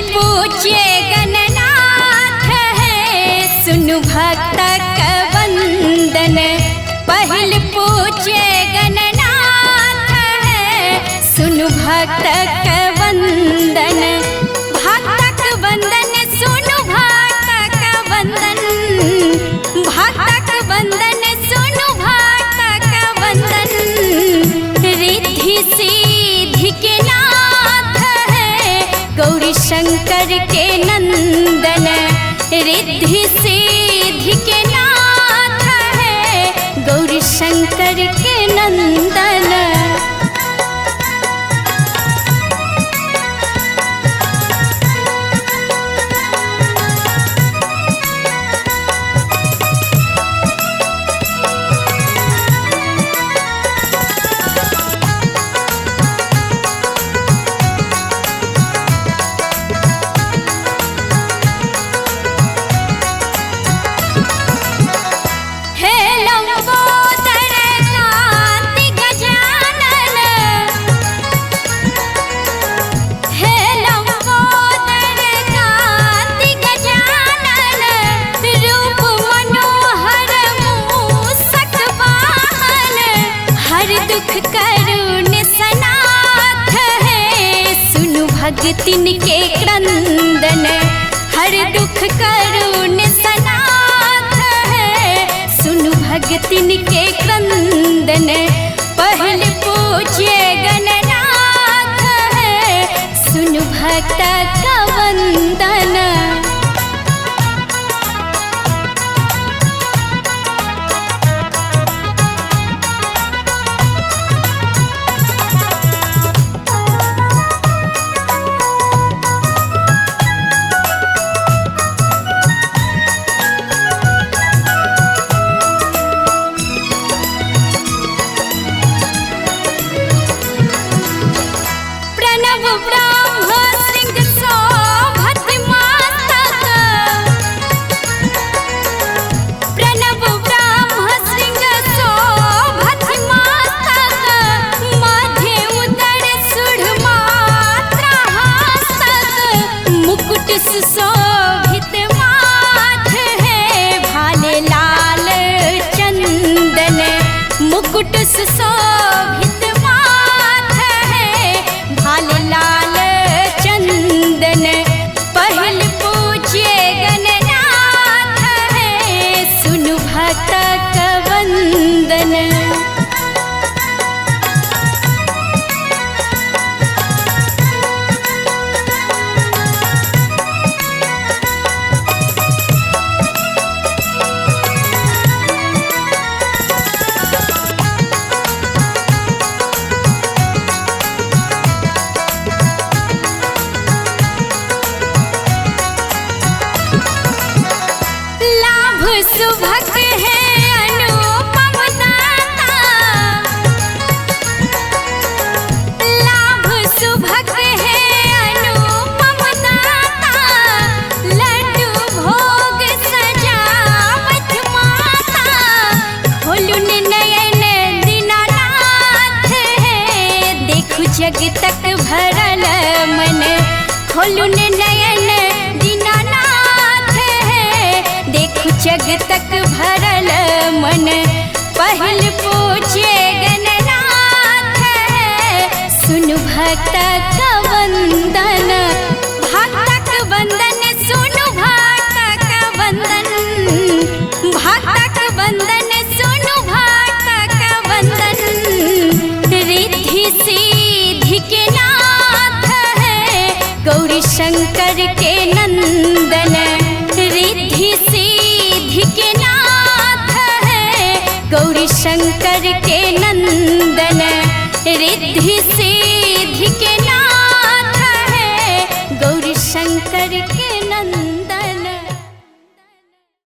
पूज्य गणनाथ है, सुनु भक्त का वंदन। पहल पूज्य गणनाथ है, सुनु भक्त का वंदन। भक्त का वंदन सुनु भक्त का वंदन। भक्त का वंदन सुनु भक्त का वंदन। रिद्धि सिद्धि के नाथ है, गौरी शंकर के नंदन। रिद्धि सिद्धि के नाथ है, गौरी शंकर के नंदन। भगतिन के क्रंदन, हर दुख करुण सनाथ है, सुनु भगतिन के क्रंदन। पहल पूज्य गणनाथ है, सुनु भक्त का वंदन। सुशोभित माथ है, भाले लाल चंदन। मुकुट सुशोभित माथ है, भाले लाल चंदन। पहल पूज्य सुभग है अनुपम दाता, लाभ सुभग है अनुपम दाता, लड्डू भोग सजावत माता, खोलुन नयन दीनानाथ है, देखु जग तक भरल मन, खोलुन नयन दीनानाथ है, देखु जग तक भरल मन, पहल पूछे गणनाथ है, सुन भक्त का वंदन, भक्त का वंदन सुन भक्त का वंदन, भक्त का वंदन सुन भक्त का वंदन, रिद्धि सिद्धि के नाथ है, गौरी शंकर के नंदन, रिद्धि सिद्धि के नाथ है, गौरी शंकर के नंदन, रिद्धि सिद्धि के नाथ है, गौरी शंकर के नंदन।